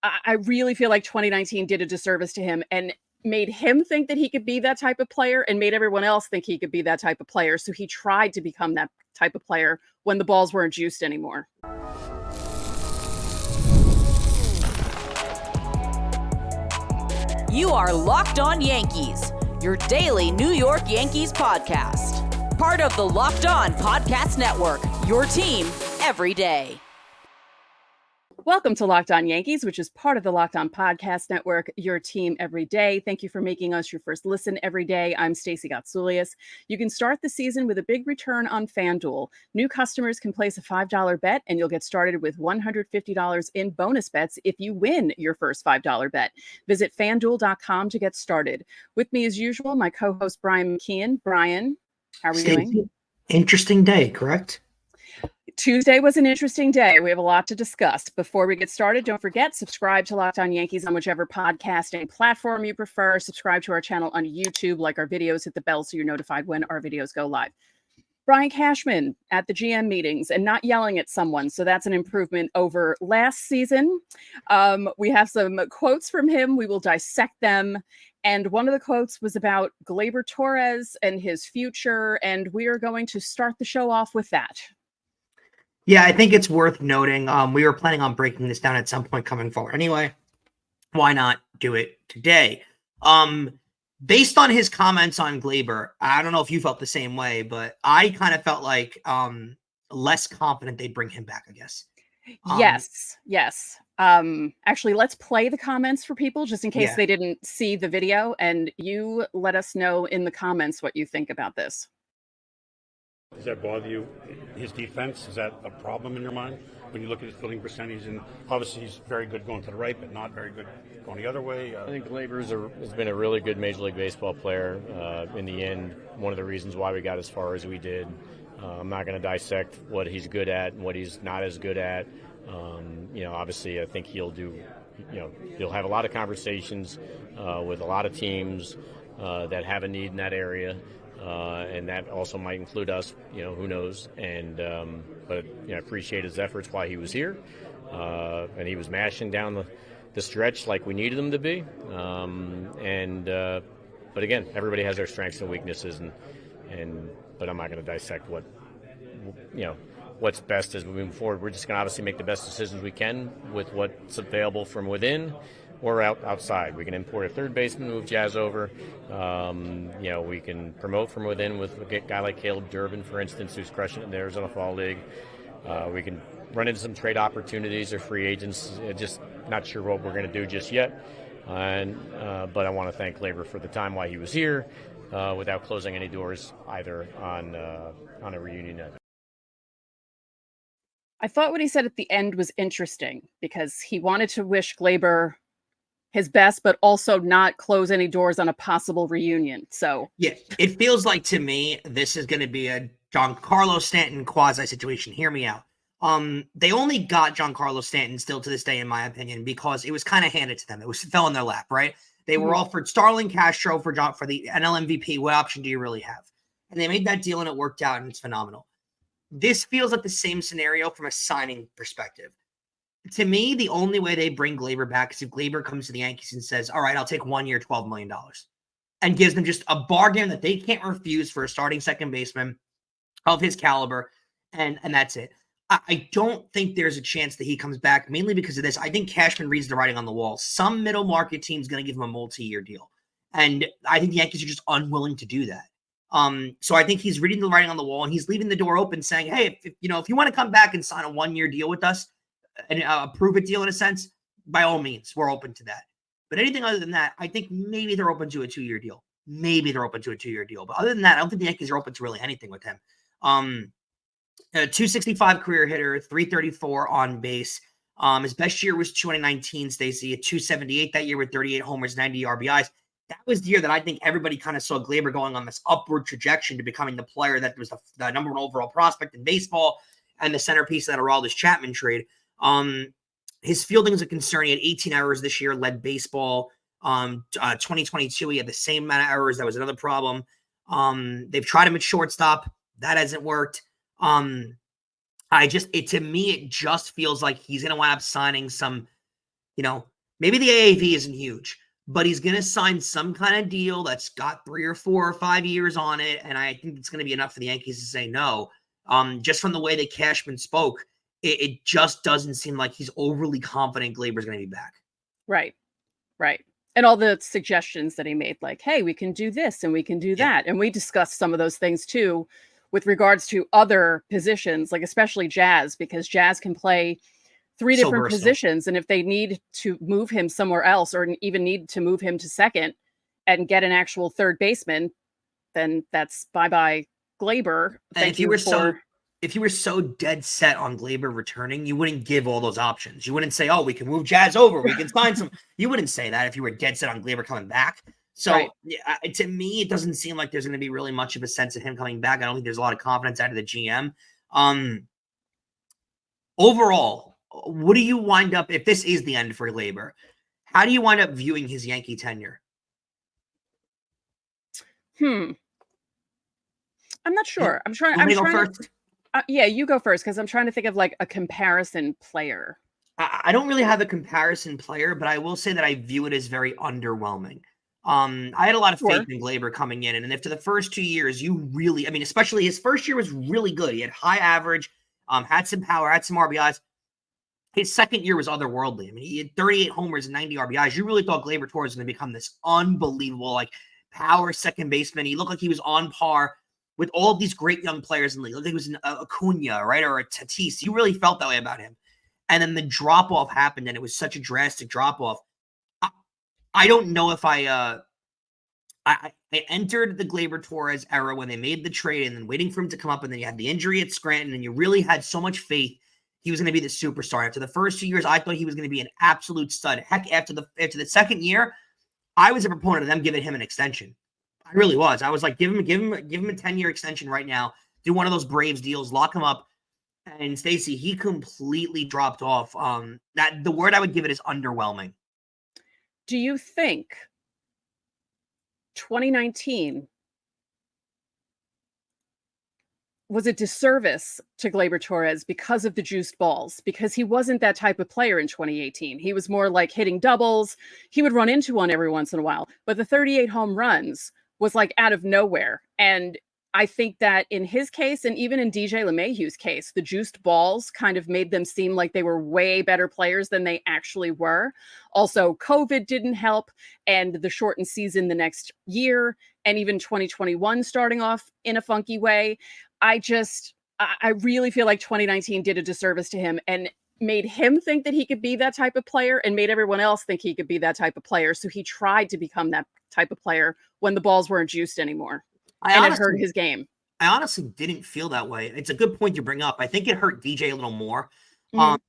I really feel like 2019 did a disservice to him and made him think that he could be that type of player and made everyone else think he could be that type of player. So he tried to become that type of player when the balls weren't juiced anymore. You are Locked On Yankees, your daily New York Yankees podcast. Part of the Locked On Podcast Network, your team every day. Welcome to Locked On Yankees, which is part of the Locked On Podcast Network, your team every day. Thank you for making us your first listen every day. I'm Stacey Gotsoulias. You can start the season with a big return on FanDuel. New customers can place a $5 bet, and you'll get started with $150 in bonus bets if you win your first $5 bet. Visit FanDuel.com to get started. With me, as usual, my co-host Brian McKeon. Brian, how are we doing? Interesting day, correct? Tuesday was an interesting day. We have a lot to discuss. Before we get started, don't forget, subscribe to Locked On Yankees on whichever podcasting platform you prefer. Subscribe to our channel on YouTube, like our videos, hit the bell so you're notified when our videos go live. Brian Cashman at the GM meetings and not yelling at someone. So that's an improvement over last season. We have some quotes from him. We will dissect them. And one of the quotes was about Gleyber Torres and his future. And we are going to start the show off with that. Yeah, I think it's worth noting. We were planning on breaking this down at some point coming forward. Anyway, why not do it today? Based on his comments on Gleyber, I don't know if you felt the same way, but I kind of felt like less confident they'd bring him back, I guess. Yes. Actually, let's play the comments for people just in case they didn't see the video, and you let us know in the comments what you think about this. Does that bother you? His defense, is that a problem in your mind when you look at his fielding percentage? And obviously he's very good going to the right, but not very good going the other way. I think Gleyber has been a really good Major League Baseball player. In the end, one of the reasons why we got as far as we did. I'm not going to dissect what he's good at and what he's not as good at. Obviously I think he'll have a lot of conversations with a lot of teams that have a need in that area. And that also might include us, who knows. And but I appreciate his efforts while he was here, and he was mashing down the stretch like we needed him to be. But again, everybody has their strengths and weaknesses, but I'm not going to dissect what's best as we move forward. We're just going to obviously make the best decisions we can with what's available from within. Or outside. We can import a third baseman, move Jazz over. We can promote from within with a guy like Caleb Durbin, for instance, who's crushing it in the Arizona Fall League. We can run into some trade opportunities or free agents. Just not sure what we're going to do just yet. But I want to thank Gleyber for the time while he was here, without closing any doors either on a reunion night. I thought what he said at the end was interesting because he wanted to wish Gleyber his best, but also not close any doors on a possible reunion. So yeah, it feels like to me, this is going to be a Giancarlo Stanton quasi situation. Hear me out. They only got Giancarlo Stanton still to this day, in my opinion, because it was kind of handed to them. It fell in their lap, right? They were offered Starling Castro for the NL MVP. What option do you really have? And they made that deal and it worked out and it's phenomenal. This feels like the same scenario from a signing perspective. To me, the only way they bring Gleyber back is if Gleyber comes to the Yankees and says, all right, I'll take 1 year, $12 million, and gives them just a bargain that they can't refuse for a starting second baseman of his caliber, and that's it. I don't think there's a chance that he comes back, mainly because of this. I think Cashman reads the writing on the wall. Some middle market team's going to give him a multi-year deal, and I think the Yankees are just unwilling to do that. So I think he's reading the writing on the wall, and he's leaving the door open saying, hey, if you want to come back and sign a 1 year deal with us, and approve a deal in a sense, by all means, we're open to that. But anything other than that, I think maybe they're open to a 2 year deal. But other than that, I don't think the Yankees are open to really anything with him. A 265 career hitter, 334 on base. His best year was 2019, Stacey, at 278 that year with 38 homers, 90 RBIs. That was the year that I think everybody kind of saw Gleyber going on this upward trajectory to becoming the player that was the number one overall prospect in baseball and the centerpiece of that Aroldis Chapman trade. His fielding is a concern. He had 18 errors this year, led baseball. 2022, he had the same amount of errors. That was another problem. They've tried him at shortstop. That hasn't worked. To me, it just feels like he's going to wind up signing some, maybe the AAV isn't huge, but he's going to sign some kind of deal that's got 3 or 4 or 5 years on it. And I think it's going to be enough for the Yankees to say no. Just from the way that Cashman spoke, it just doesn't seem like he's overly confident Gleyber's going to be back. Right. And all the suggestions that he made, like, hey, we can do this and we can do that. And we discussed some of those things too, with regards to other positions, like especially Jazz, because Jazz can play 3 different positions. And if they need to move him somewhere else, or even need to move him to second and get an actual third baseman, then that's bye-bye Gleyber. And if you were so dead set on Gleyber returning, you wouldn't give all those options. You wouldn't say, oh, we can move Jazz over, we can sign some. You wouldn't say that if you were dead set on Gleyber coming back. So to me, it doesn't seem like there's going to be really much of a sense of him coming back. I don't think there's a lot of confidence out of the GM. Overall, what do you wind up, if this is the end for Gleyber, how do you wind up viewing his Yankee tenure? I'm not sure. I'm trying to go first. Yeah, you go first, because I'm trying to think of like a comparison player. I don't really have a comparison player, but I will say that I view it as very underwhelming. I had a lot of faith in Gleyber coming in, and after the first 2 years, especially his first year was really good. He had high average, had some power, had some RBIs. His second year was otherworldly. I mean, he had 38 homers and 90 RBIs. You really thought Gleyber Torres was going to become this unbelievable, like, power second baseman. He looked like he was on par with all of these great young players in the league. I think it was an Acuna, right, or a Tatis. You really felt that way about him. And then the drop-off happened, and it was such a drastic drop-off. I don't know if I entered the Gleyber Torres era when they made the trade and then waiting for him to come up, and then you had the injury at Scranton, and you really had so much faith he was going to be the superstar. After the first 2 years, I thought he was going to be an absolute stud. Heck, after the second year, I was a proponent of them giving him an extension. I really was. I was like, give him a 10-year extension right now. Do one of those Braves deals, lock him up. And Stacey, he completely dropped off. That the word I would give it is underwhelming. Do you think 2019 was a disservice to Gleyber Torres because of the juiced balls? Because he wasn't that type of player in 2018. He was more like hitting doubles. He would run into one every once in a while. But the 38 home runs was like out of nowhere. And I think that in his case, and even in DJ LeMahieu's case, the juiced balls kind of made them seem like they were way better players than they actually were. Also, COVID didn't help, and the shortened season the next year, and even 2021 starting off in a funky way. I really feel like 2019 did a disservice to him and made him think that he could be that type of player, and made everyone else think he could be that type of player. So he tried to become that type of player when the balls weren't juiced anymore. It hurt his game. I honestly didn't feel that way. It's a good point you bring up. I think it hurt DJ a little more. But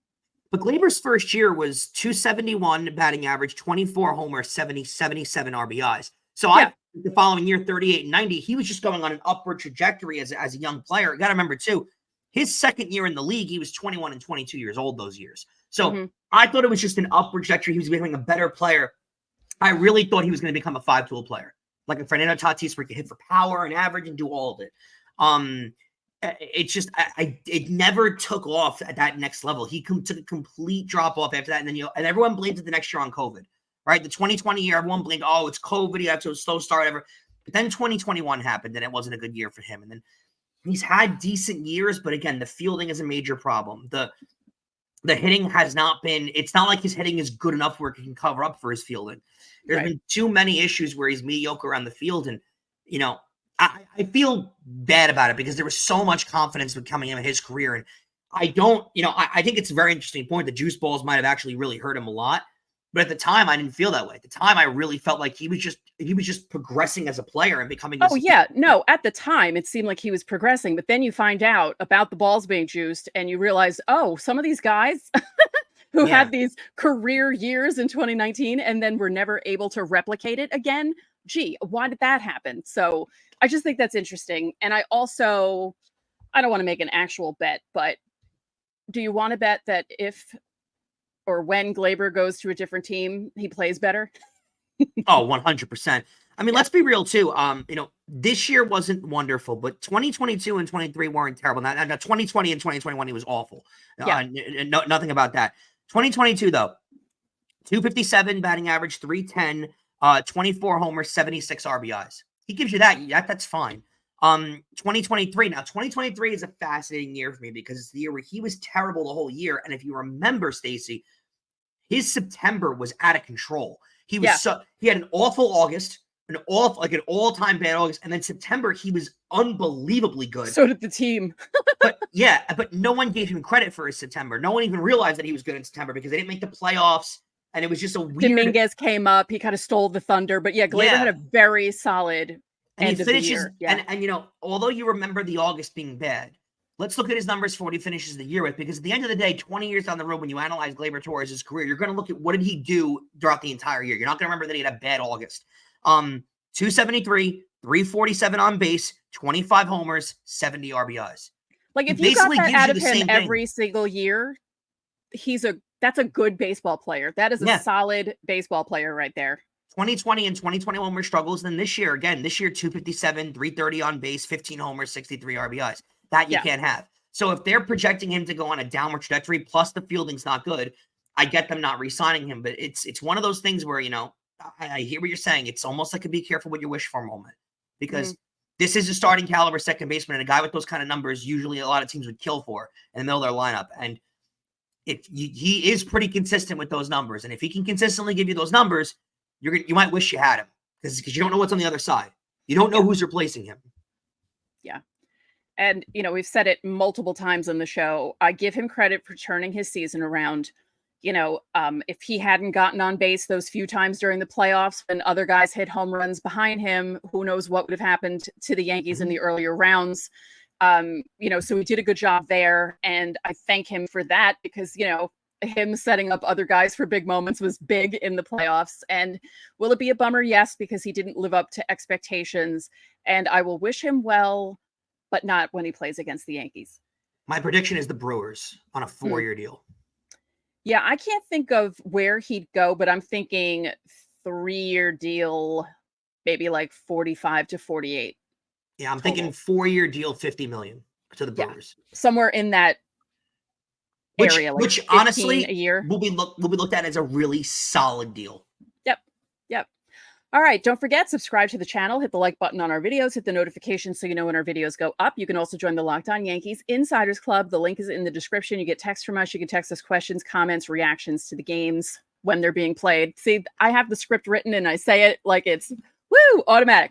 Gleyber's first year was 271 batting average, 24 homers, 77 RBIs. So the following year, 38 and 90, he was just going on an upward trajectory as a young player. You got to remember, too, his second year in the league, he was 21 and 22 years old those years. So I thought it was just an upward trajectory. He was becoming a better player. I really thought he was going to become a 5-tool player, like a Fernando Tatis, where he could hit for power and average and do all of it. It's just it never took off at that next level. He took a complete drop off after that, and then and everyone blamed it the next year on COVID, right? The 2020 year, everyone blamed, oh, it's COVID. He had to a slow start, ever. But then 2021 happened, and it wasn't a good year for him. And then he's had decent years, but again, the fielding is a major problem. The hitting has not been. It's not like his hitting is good enough where it can cover up for his fielding. There's been too many issues where he's mediocre on the field, and I feel bad about it because there was so much confidence with coming into his career. And I think it's a very interesting point. The juice balls might have actually really hurt him a lot. But at the time, I didn't feel that way. At the time, I really felt like he was just progressing as a player and becoming this. Oh, yeah. No, at the time, it seemed like he was progressing. But then you find out about the balls being juiced and you realize, oh, some of these guys who had these career years in 2019 and then were never able to replicate it again. Gee, why did that happen? So I just think that's interesting. And I don't want to make an actual bet, but do you want to bet that if or when Gleyber goes to a different team, he plays better? Oh, 100%. I mean, let's be real too. This year wasn't wonderful, but 2022 and 23 weren't terrible. Now 2020 and 2021, he was awful. Nothing about that. 2022 though, 257 batting average, 310, 24 homers, 76 RBIs. He gives you that. That's fine. 2023. Now, 2023 is a fascinating year for me because it's the year where he was terrible the whole year. And if you remember, Stacey, his September was out of control. He had an awful August, an all-time bad August, and then September he was unbelievably good. So did the team. but no one gave him credit for his September. No one even realized that he was good in September because they didn't make the playoffs, and it was just a weird. Dominguez came up, he kind of stole the thunder, but Gleyber had a very solid end of the year. And although you remember the August being bad, let's look at his numbers for what he finishes the year with, because at the end of the day, 20 years down the road, when you analyze Gleyber Torres' career, you're going to look at what did he do throughout the entire year. You're not going to remember that he had a bad August. 273, 347 on base, 25 homers, 70 RBIs. Like if you got that out of him every single year, that's a good baseball player. That is a solid baseball player right there. 2020 and 2021 were struggles. Then this year, 257, 330 on base, 15 homers, 63 RBIs. That you can't have. So if they're projecting him to go on a downward trajectory, plus the fielding's not good, I get them not re-signing him. But it's one of those things where, I hear what you're saying. It's almost like a be careful what you wish for moment, because this is a starting caliber second baseman, and a guy with those kind of numbers, usually a lot of teams would kill for in the middle of their lineup. And he is pretty consistent with those numbers. And if he can consistently give you those numbers, you might wish you had him, because you don't know what's on the other side. You don't know who's replacing him. Yeah. And, we've said it multiple times on the show. I give him credit for turning his season around. If he hadn't gotten on base those few times during the playoffs when other guys hit home runs behind him, who knows what would have happened to the Yankees in the earlier rounds. So he did a good job there. And I thank him for that, because, him setting up other guys for big moments was big in the playoffs. And will it be a bummer? Yes, because he didn't live up to expectations. And I will wish him well, but not when he plays against the Yankees. My prediction is the Brewers on a 4-year deal. Yeah, I can't think of where he'd go, but I'm thinking 3-year deal, maybe like 45 to 48. Yeah, I'm thinking 4-year deal, $50 million to the Brewers. Somewhere in that area, which honestly, a year will be looked at as a really solid deal. Yep. All right, don't forget, subscribe to the channel, hit the like button on our videos, hit the notifications so you know when our videos go up. You can also join the Locked On Yankees Insiders Club. The link is in the description. You get text from us. You can text us questions, comments, reactions to the games when they're being played. See, I have the script written and I say it like it's automatic.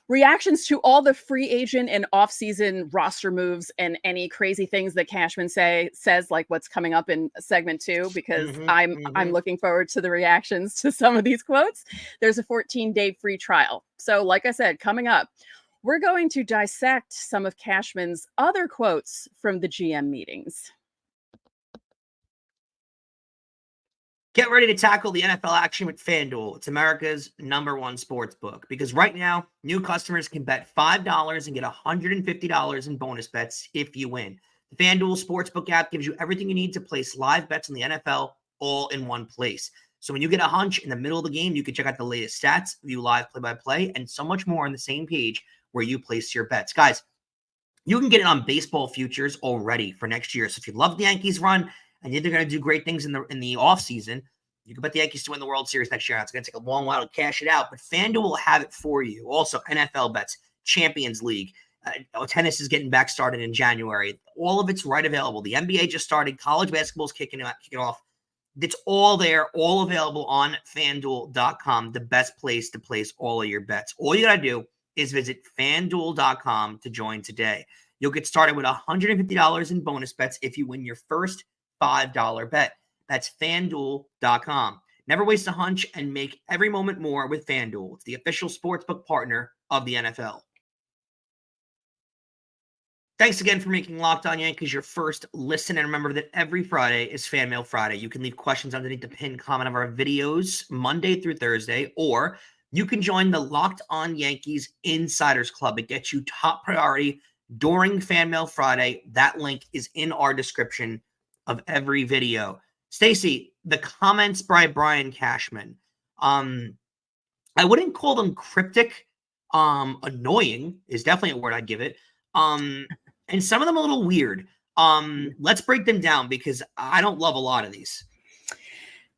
Reactions to all the free agent and off-season roster moves and any crazy things that Cashman says, like what's coming up in segment 2, because I'm looking forward to the reactions to some of these quotes. There's a 14-day free trial. So like I said, coming up, we're going to dissect some of Cashman's other quotes from the GM meetings. Get ready to tackle the NFL action with FanDuel. It's America's #1 sports book, because right now, new customers can bet $5 and get $150 in bonus bets if you win. The FanDuel Sportsbook app gives you everything you need to place live bets on the NFL all in one place. So when you get a hunch in the middle of the game, you can check out the latest stats, view live play-by-play, and so much more on the same page where you place your bets. Guys, you can get it on baseball futures already for next year. So if you love the Yankees run, and they're going to do great things in the offseason, you can bet the Yankees to win the World Series next year. It's going to take a long while to cash it out, but FanDuel will have it for you. Also, NFL bets, Champions League. Tennis is getting back started in January. All of it's right available. The NBA just started. College basketball is kicking off. It's all there, all available on FanDuel.com, the best place to place all of your bets. All you got to do is visit FanDuel.com to join today. You'll get started with $150 in bonus bets if you win your first $5 bet. That's FanDuel.com. Never waste a hunch and make every moment more with FanDuel. It's the official sportsbook partner of the NFL. Thanks again for making Locked On Yankees your first listen. And remember that every Friday is Fan Mail Friday. You can leave questions underneath the pinned comment of our videos Monday through Thursday, or you can join the Locked On Yankees Insiders Club. It gets you top priority during Fan Mail Friday. That link is in our description of every video. Stacey, the comments by Brian Cashman, I wouldn't call them cryptic. Annoying is definitely a word I'd give it. And some of them a little weird. Let's break them down, because I don't love a lot of these.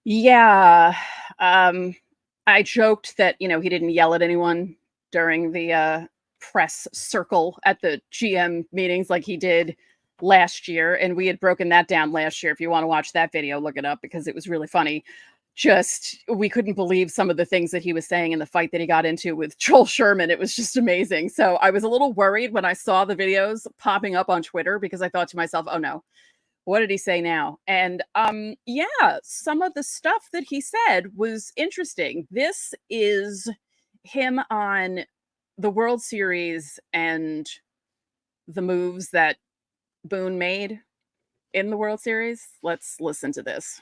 Yeah. I joked that, he didn't yell at anyone during the press circle at the GM meetings like he did last year. And we had broken that down last year. If you want to watch that video, look it up because it was really funny. We couldn't believe some of the things that he was saying in the fight that he got into with Joel Sherman. It was just amazing. So I was a little worried when I saw the videos popping up on Twitter because I thought to myself, oh no, what did he say now? And yeah, some of the stuff that he said was interesting. This is him on the World Series and the moves that Boone made in the World Series. Let's listen to this.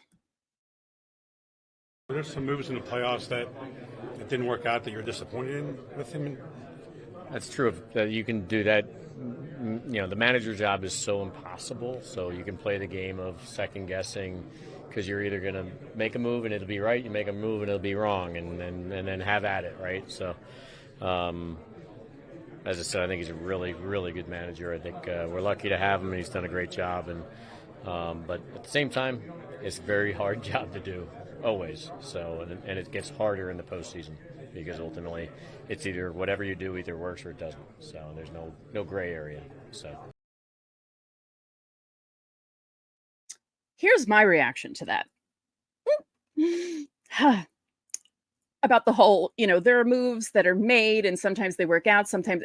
There's some moves in the playoffs that didn't work out that you're disappointed in with him. That's true. That you can do that. The manager job is so impossible. So you can play the game of second guessing because you're either going to make a move and it'll be right, you make a move and it'll be wrong, and then have at it, right? So, as I said, I think he's a really, really good manager. I think we're lucky to have him, and he's done a great job. And but at the same time, it's a very hard job to do, always. So, and it gets harder in the postseason because ultimately it's either whatever you do either works or it doesn't. So there's no gray area. So here's my reaction to that. About the whole, there are moves that are made and sometimes they work out. Sometimes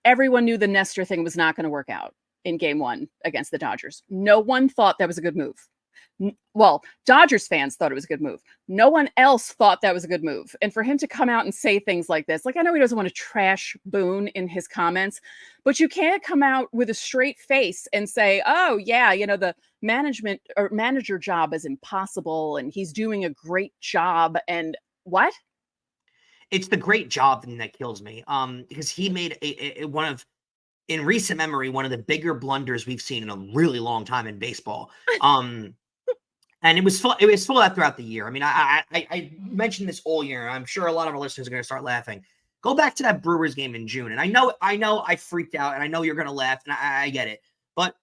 everyone knew the Nestor thing was not going to work out in game 1 against the Dodgers. No one thought that was a good move. Well, Dodgers fans thought it was a good move. No one else thought that was a good move. And for him to come out and say things like this, like, I know he doesn't want to trash Boone in his comments, but you can't come out with a straight face and say, oh yeah, the management or manager job is impossible and he's doing a great job. And what? It's the great job thing that kills me. Because he made in recent memory, one of the bigger blunders we've seen in a really long time in baseball. And it was full out throughout the year. I mean, I mentioned this all year. I'm sure a lot of our listeners are going to start laughing. Go back to that Brewers game in June. And I know I freaked out and I know you're going to laugh and I get it. But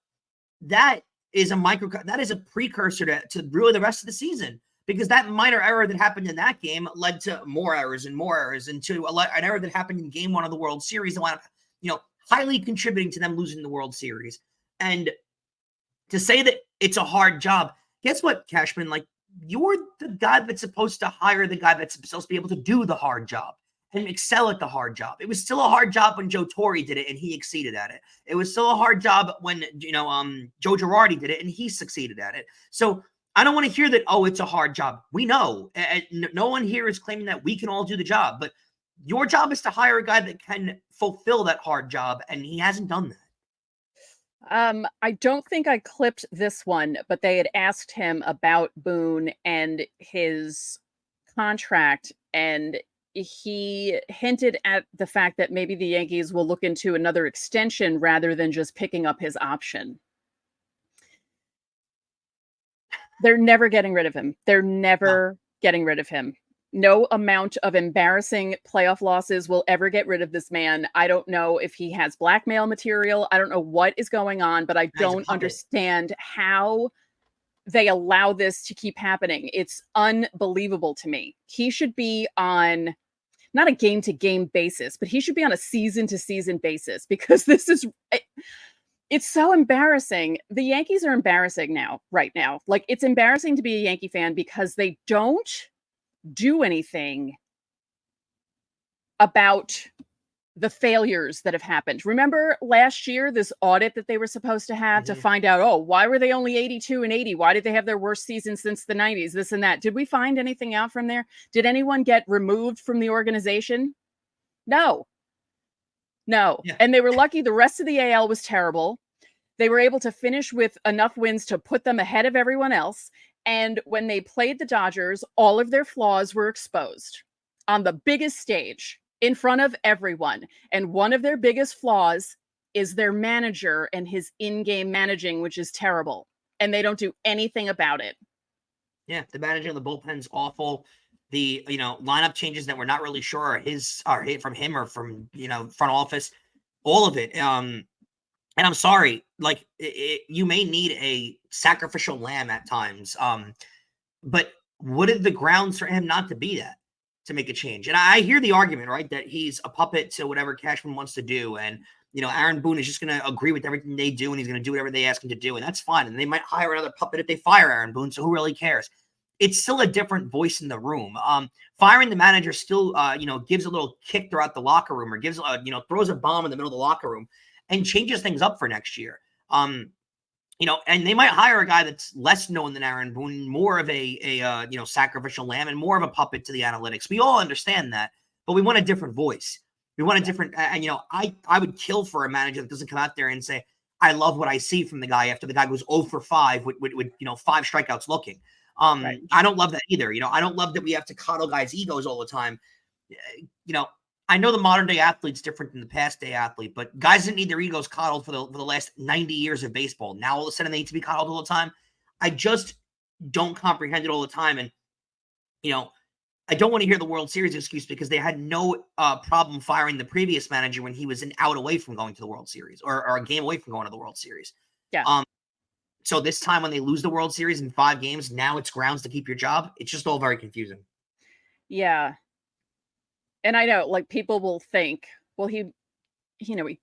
that is a precursor to really the rest of the season, because that minor error that happened in that game led to more errors and to an error that happened in game 1 of the World Series that wound up, highly contributing to them losing the World Series. And to say that it's a hard job, guess what, Cashman? Like, you're the guy that's supposed to hire the guy that's supposed to be able to do the hard job and excel at the hard job. It was still a hard job when Joe Torre did it and he exceeded at it. It was still a hard job when, Joe Girardi did it and he succeeded at it. So I don't want to hear that, oh, it's a hard job. We know. No one here is claiming that we can all do the job, but your job is to hire a guy that can fulfill that hard job, and he hasn't done that. I don't think I clipped this one, but they had asked him about Boone and his contract, and he hinted at the fact that maybe the Yankees will look into another extension rather than just picking up his option. They're never getting rid of him. They're never getting rid of him. No amount of embarrassing playoff losses will ever get rid of this man. I don't know if he has blackmail material. I don't know what is going on, but I don't understand how they allow this to keep happening. It's unbelievable to me. He should be on not a game-to-game basis, but he should be on a season-to-season basis, because it's so embarrassing. The Yankees are embarrassing right now. Like, it's embarrassing to be a Yankee fan because they don't do anything about the failures that have happened. Remember last year, this audit that they were supposed to have to find out, oh, why were they only 82 and 80? Why did they have their worst season since the 90s? This and that. Did we find anything out from there? Did anyone get removed from the organization? No. Yeah. And they were lucky. The rest of the AL was terrible. They were able to finish with enough wins to put them ahead of everyone else. And when they played the Dodgers, all of their flaws were exposed on the biggest stage in front of everyone. And one of their biggest flaws is their manager and his in-game managing, which is terrible. And they don't do anything about it. Yeah, the managing of the bullpen's awful. The lineup changes that we're not really sure are from him or from front office. All of it. And I'm sorry, like you may need a sacrificial lamb at times. But what are the grounds for him not to be that, to make a change? And I hear the argument, right, that he's a puppet to whatever Cashman wants to do. And, Aaron Boone is just going to agree with everything they do, and he's going to do whatever they ask him to do. And that's fine. And they might hire another puppet if they fire Aaron Boone. So who really cares? It's still a different voice in the room. Firing the manager still, gives a little kick throughout the locker room, or gives, throws a bomb in the middle of the locker room and changes things up for next year. And they might hire a guy that's less known than Aaron Boone, more of a sacrificial lamb and more of a puppet to the analytics. We all understand that, but we want a different voice. We want a different, and I would kill for a manager that doesn't come out there and say, I love what I see from the guy after the guy goes 0 for 5 with 5 strikeouts looking. Right. I don't love that either. I don't love that we have to coddle guys' egos all the time. I know the modern day athlete's different than the past day athlete, but guys didn't need their egos coddled for the last 90 years of baseball. Now all of a sudden they need to be coddled all the time. I just don't comprehend it all the time. And, I don't want to hear the World Series excuse, because they had no problem firing the previous manager when he was an out away from going to the World Series, or a game away from going to the World Series. Yeah. So this time when they lose the World Series in 5 games, now it's grounds to keep your job. It's just all very confusing. Yeah. And I know, people will think, well, he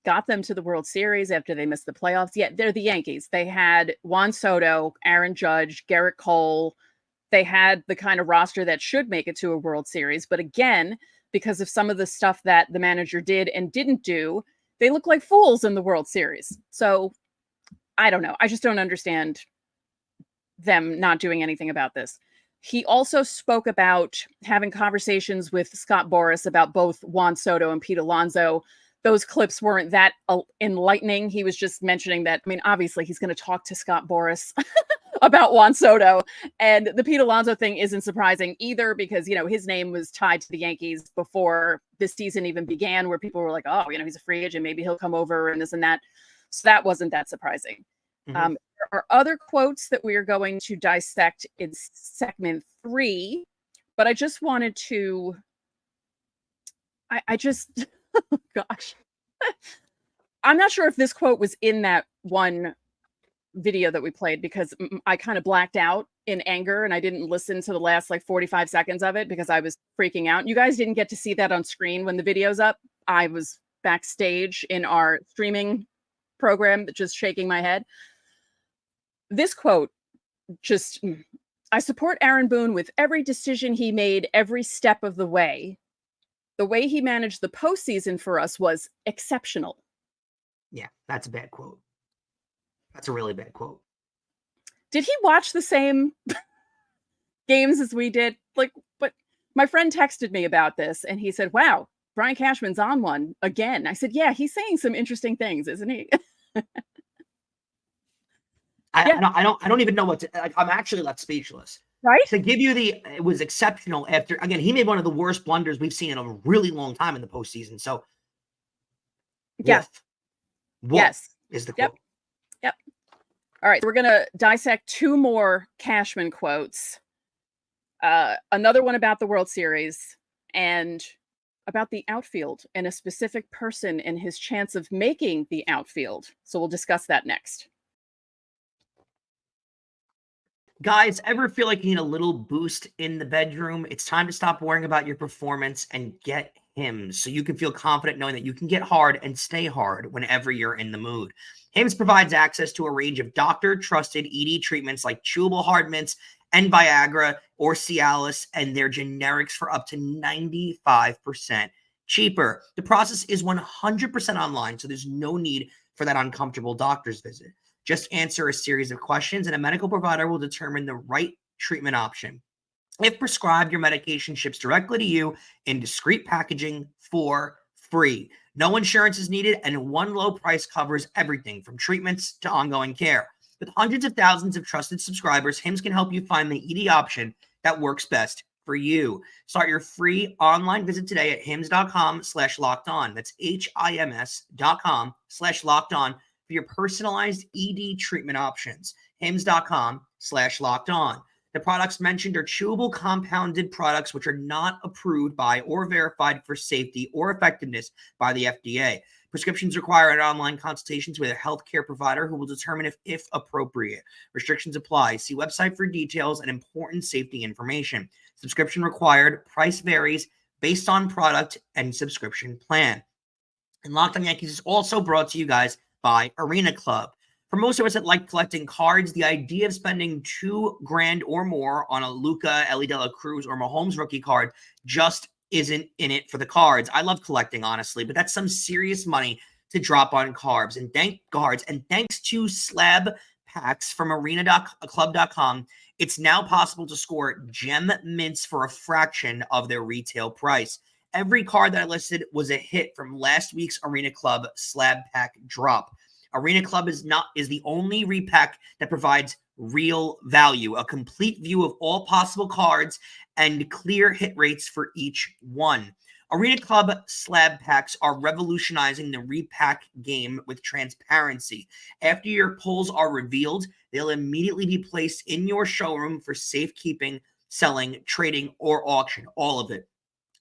got them to the World Series after they missed the playoffs. Yeah, they're the Yankees. They had Juan Soto, Aaron Judge, Garrett Cole. They had the kind of roster that should make it to a World Series. But again, because of some of the stuff that the manager did and didn't do, they look like fools in the World Series. So I don't know. I just don't understand them not doing anything about this. He also spoke about having conversations with Scott Boras about both Juan Soto and Pete Alonso. Those clips weren't that enlightening. He was just mentioning that, obviously he's going to talk to Scott Boras about Juan Soto. And the Pete Alonso thing isn't surprising either, because, his name was tied to the Yankees before this season even began, where people were like, oh, he's a free agent, maybe he'll come over and this and that. So that wasn't that surprising. Mm-hmm. There are other quotes that we are going to dissect in segment 3, but I just wanted to, I just, oh gosh, I'm not sure if this quote was in that one video that we played, because I kind of blacked out in anger and I didn't listen to the last 45 seconds of it because I was freaking out. You guys didn't get to see that on screen when the video's up. I was backstage in our streaming program, just shaking my head. This quote, I support Aaron Boone with every decision he made every step of the way. The way he managed the postseason for us was exceptional. Yeah, that's a bad quote. That's a really bad quote. Did he watch the same games as we did? But my friend texted me about this and he said, wow, Brian Cashman's on one again. I said, yeah, he's saying some interesting things, isn't he? I don't even know what to, I'm actually left speechless. Right? To give you it was exceptional after, again, he made one of the worst blunders we've seen in a really long time in the postseason. So, yes. Yes. Is the quote. Yep. All right. So we're going to dissect 2 more Cashman quotes. Another one about the World Series and about the outfield and a specific person and his chance of making the outfield. So we'll discuss that next. Guys, ever feel like you need a little boost in the bedroom? It's time to stop worrying about your performance and get Hims, so you can feel confident knowing that you can get hard and stay hard whenever you're in the mood. Hims provides access to a range of doctor-trusted ED treatments like chewable hard mints and Viagra or Cialis, and their generics for up to 95% cheaper. The process is 100% online, so there's no need for that uncomfortable doctor's visit. Just answer a series of questions, and a medical provider will determine the right treatment option. If prescribed, your medication ships directly to you in discreet packaging for free. No insurance is needed, and one low price covers everything from treatments to ongoing care. With hundreds of thousands of trusted subscribers, Hims can help you find the ED option that works best for you. Start your free online visit today at hims.com/lockedon. That's HIMS.com/lockedon for your personalized ED treatment options. Hims.com/lockedon. The products mentioned are chewable compounded products which are not approved by or verified for safety or effectiveness by the FDA. Prescriptions require an online consultation with a healthcare provider who will determine if appropriate. Restrictions apply. See website for details and important safety information. Subscription required. Price varies based on product and subscription plan. And Locked On Yankees is also brought to you guys by Arena Club. For most of us that like collecting cards, the idea of spending $2,000 or more on a Luka, Elly De La Cruz, or Mahomes rookie card just isn't in it for the cards. I love collecting, honestly, but that's some serious money to drop on cards. And thanks to slab packs from arenaclub.com, it's now possible to score gem mints for a fraction of their retail price. Every card that I listed was a hit from last week's Arena Club slab pack drop. Arena Club is the only repack that provides real value, a complete view of all possible cards and clear hit rates for each one. Arena Club slab packs are revolutionizing the repack game with transparency. After your pulls are revealed, they'll immediately be placed in your showroom for safekeeping, selling, trading, or auction, all of it.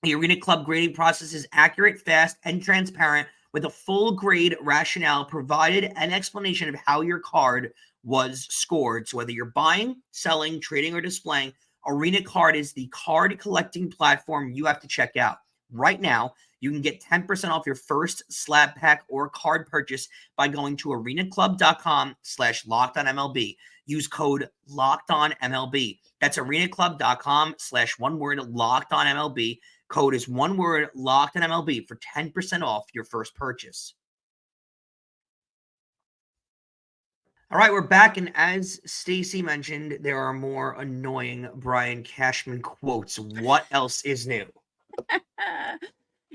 The Arena Club grading process is accurate, fast, and transparent, with a full grade rationale provided and explanation of how your card was scored. So whether you're buying, selling, trading, or displaying, Arena Card is the card collecting platform you have to check out. Right now, you can get 10% off your first slab pack or card purchase by going to arenaclub.com/LockedOnMLB. Use code LockedOnMLB. That's arenaclub.com/LockedOnMLB. Code is one word, LockedOnMLB, for 10% off your first purchase. All right, we're back, and as Stacy mentioned, there are more annoying Brian Cashman quotes. What else is new?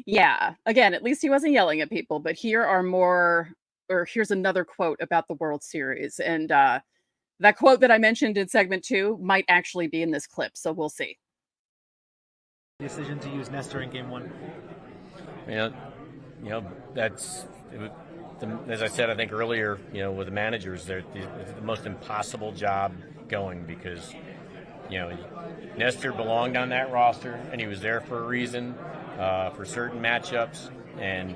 Yeah, again, at least he wasn't yelling at people, but here's another quote about the World Series, and that quote that I mentioned in segment 2 might actually be in this clip, so we'll see. Decision to use Nestor in Game 1. That's as I said, I think earlier, with the managers, they're the most impossible job going because, Nestor belonged on that roster and he was there for a reason, for certain matchups, and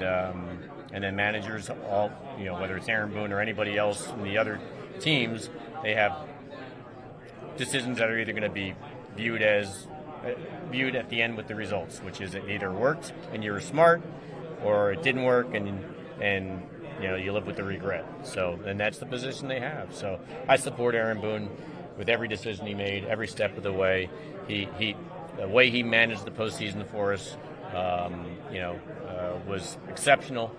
then managers all, whether it's Aaron Boone or anybody else in the other teams, they have decisions that are either going to be viewed at the end with the results, which is it either worked and you were smart, or it didn't work and you live with the regret. So, and that's the position they have. So I support Aaron Boone with every decision he made, every step of the way. The way he managed the postseason for us, was exceptional.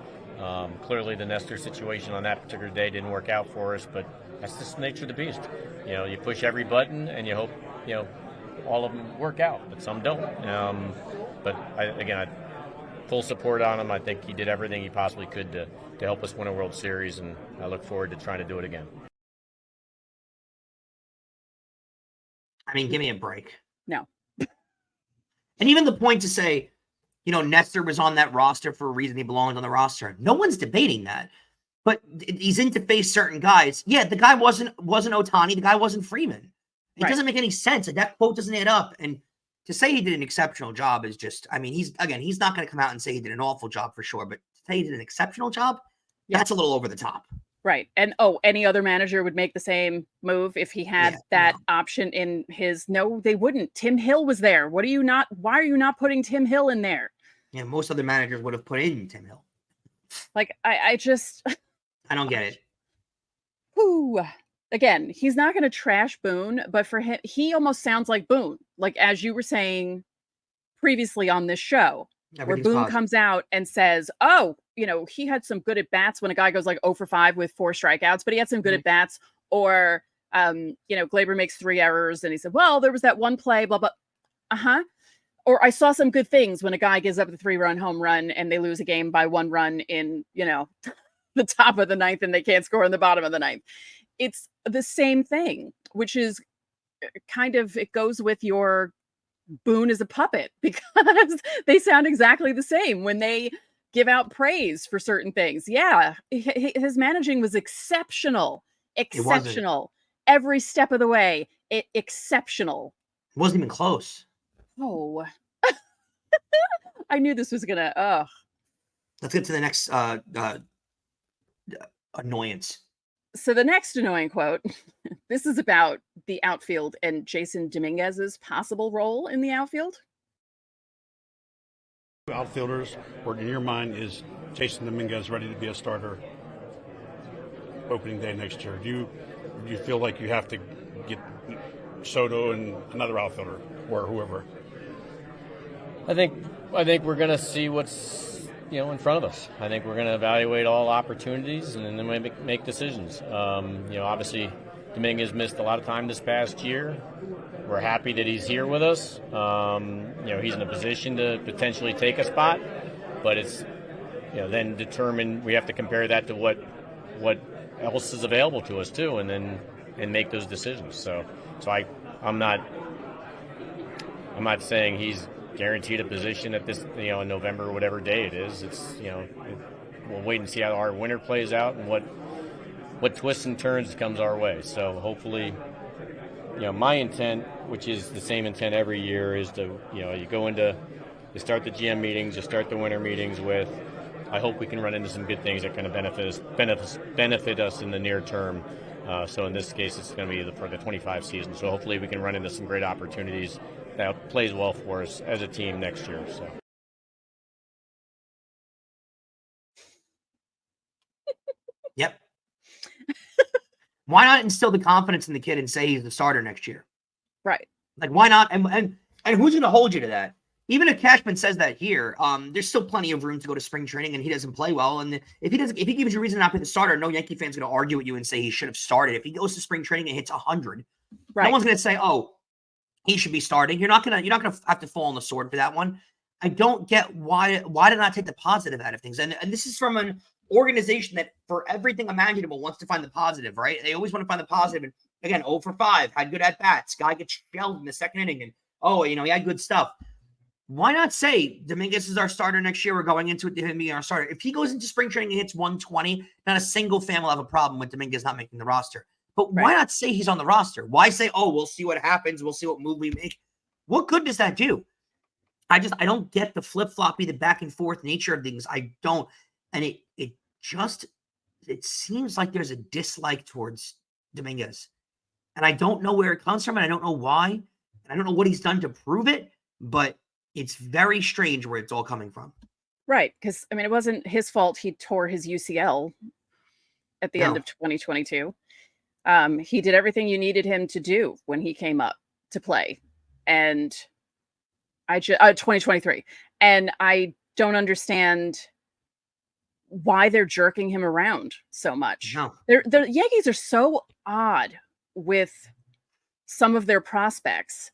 Clearly the Nestor situation on that particular day didn't work out for us, but that's just the nature of the beast. You push every button and you hope, all of them work out, but some don't. But I full support on him. I think he did everything he possibly could to help us win a World Series, and I look forward to trying to do it again. I mean, give me a break. No. And even the point to say, Nestor was on that roster for a reason, he belonged on the roster. No one's debating that. But he's in to face certain guys. Yeah, the guy wasn't Ohtani. The guy wasn't Freeman. It doesn't make any sense. That quote doesn't add up. And to say he did an exceptional job is just, he's not going to come out and say he did an awful job for sure. But to say he did an exceptional job, that's a little over the top. Right. And any other manager would make the same move if he had option in his. No, they wouldn't. Tim Hill was there. Why are you not putting Tim Hill in there? Yeah, most other managers would have put in Tim Hill. Like, I just I don't get it. Whew. Again, he's not going to trash Boone, but for him, he almost sounds like Boone. Like, as you were saying previously on this show, where Boone comes out and says, he had some good at bats when a guy goes like 0 for 5 with 4 strikeouts, but he had some good at bats. Or, Gleyber makes 3 errors and he said, well, there was that one play, blah, blah. Or I saw some good things when a guy gives up the 3-run home run and they lose a game by 1 run in, the top of the 9th and they can't score in the bottom of the 9th. It's the same thing, which is kind of, it goes with your Boone is a puppet, because they sound exactly the same when they give out praise for certain things. Yeah, his managing was exceptional every step of the way. exceptional. It wasn't even close. Oh, I knew this was gonna. Let's get to the next annoyance. So the next annoying quote, this is about the outfield and Jason Dominguez's possible role in the outfield. Outfielders, or in your mind, is Jason Dominguez ready to be a starter opening day next year? Do you feel like you have to get Soto and another outfielder or whoever? I think we're going to see what's in front of us. I think we're going to evaluate all opportunities and then make decisions. Obviously, Dominguez missed a lot of time this past year. We're happy that he's here with us. He's in a position to potentially take a spot, but it's then determine. We have to compare that to what else is available to us too, and make those decisions. So I'm not saying he's guaranteed a position at this in November or whatever day it is. It's we'll wait and see how our winter plays out and what twists and turns comes our way. So hopefully, my intent, which is the same intent every year, is to you start the GM meetings, you start the winter meetings with, I hope we can run into some good things that kind of benefit us in the near term. So in this case, it's going to be for the 25 season. So hopefully we can run into some great opportunities that plays well for us as a team next year. So. Yep. Why not instill the confidence in the kid and say he's the starter next year? Right. Like, why not? And who's going to hold you to that? Even if Cashman says that here, there's still plenty of room to go to spring training, and he doesn't play well. And if he gives you a reason not to be the starter, no Yankee fan's going to argue with you and say he should have started. If he goes to spring training and hits 100, right, no one's going to say, "Oh, he should be starting." You're not gonna have to fall on the sword for that one. I don't get why did not take the positive out of things. And this is from an organization that, for everything imaginable, wants to find the positive. Right? They always want to find the positive. And again, 0 for 5, had good at bats. Guy gets shelled in the second inning, and he had good stuff. Why not say Dominguez is our starter next year? We're going into it to him being our starter. If he goes into spring training and hits 120, not a single fan will have a problem with Dominguez not making the roster. But why not say he's on the roster? Why say, we'll see what happens. We'll see what move we make. What good does that do? I don't get the flip-floppy, the back and forth nature of things. I don't. And it seems like there's a dislike towards Dominguez. And I don't know where it comes from, and I don't know why. And I don't know what he's done to prove it, but it's very strange where it's all coming from. Right. Because, it wasn't his fault he tore his UCL at the end of 2022. He did everything you needed him to do when he came up to play. And 2023. And I don't understand why they're jerking him around so much. No. The Yankees are so odd with some of their prospects.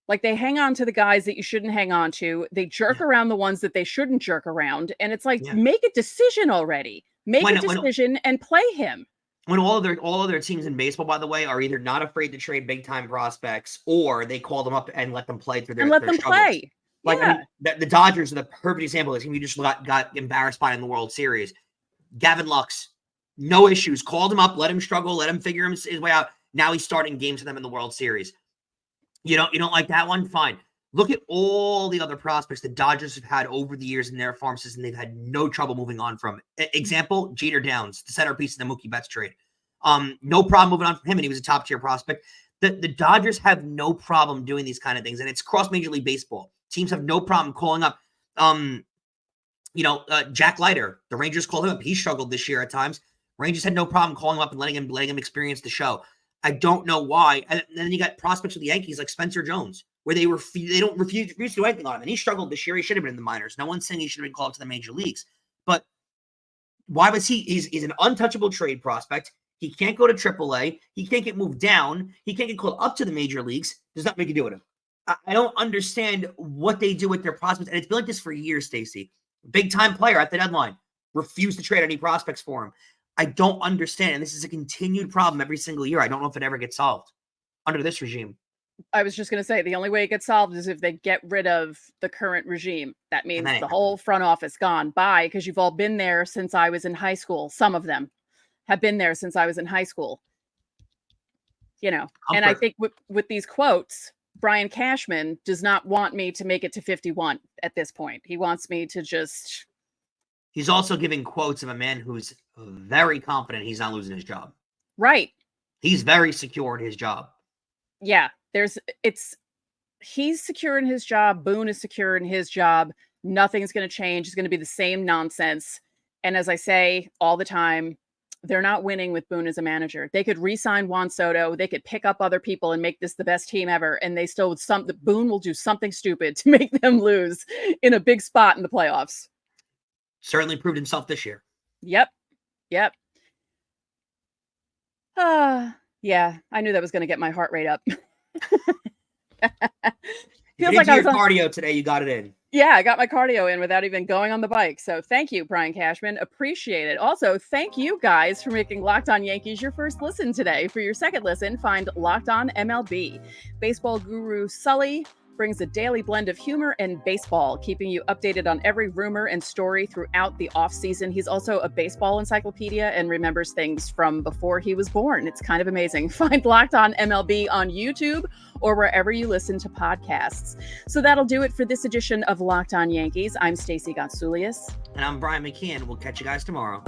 Like, they hang on to the guys that you shouldn't hang on to. They jerk around the ones that they shouldn't jerk around. And it's like, make a decision already. Make a decision and play him. When all of their teams in baseball, by the way, are either not afraid to trade big time prospects, or they call them up and let them play through their struggles. Play. Like, the Dodgers are the perfect example of this. You just got embarrassed by in the World Series. Gavin Lux, no issues. Called him up, let him struggle, let him figure his way out. Now he's starting games for them in the World Series. You don't like that one? Fine. Look at all the other prospects the Dodgers have had over the years in their farm system. They've had no trouble moving on from. Example, Jeter Downs, the centerpiece of the Mookie Betts trade. No problem moving on from him, and he was a top-tier prospect. The Dodgers have no problem doing these kind of things, and it's cross Major League Baseball. Teams have no problem calling up, Jack Leiter. The Rangers called him up. He struggled this year at times. Rangers had no problem calling him up and letting him experience the show. I don't know why. And then you got prospects with the Yankees like Spencer Jones, where they don't refuse to do anything on him. And he struggled this year. He should have been in the minors. No one's saying he should have been called to the major leagues. But why was he's an untouchable trade prospect. He can't go to AAA. He can't get moved down. He can't get called up to the major leagues. There's nothing we can do with him. I don't understand what they do with their prospects. And it's been like this for years, Stacey. Big time player at the deadline. Refused to trade any prospects for him. I don't understand. And this is a continued problem every single year. I don't know if it ever gets solved under this regime. I was just going to say, the only way it gets solved is if they get rid of the current regime. That means the whole front office gone. Bye, because you've all been there since I was in high school. Some of them have been there since I was in high school. And I think with these quotes, Brian Cashman does not want me to make it to 51 at this point. He wants me to just... He's also giving quotes of a man who's very confident he's not losing his job. Right. He's very secure in his job. Yeah. He's secure in his job. Boone is secure in his job. Nothing's going to change. It's going to be the same nonsense. And as I say all the time, they're not winning with Boone as a manager. They could re-sign Juan Soto. They could pick up other people and make this the best team ever. And they still Boone will do something stupid to make them lose in a big spot in the playoffs. Certainly proved himself this year. Yep. Yeah, I knew that was going to get my heart rate up. Feels like I was cardio today. You got it in. Yeah, I got my cardio in without even going on the bike. So thank you, Brian Cashman. Appreciate it. Also, thank you guys for making Locked On Yankees your first listen today. For your second listen, find Locked On MLB. Baseball guru Sully brings a daily blend of humor and baseball, keeping you updated on every rumor and story throughout the offseason. He's also a baseball encyclopedia and remembers things from before he was born. It's kind of amazing. Find Locked On MLB on YouTube or wherever you listen to podcasts. So that'll do it for this edition of Locked On Yankees. I'm Stacey Gotsoulias. And I'm Brian McKeon. We'll catch you guys tomorrow.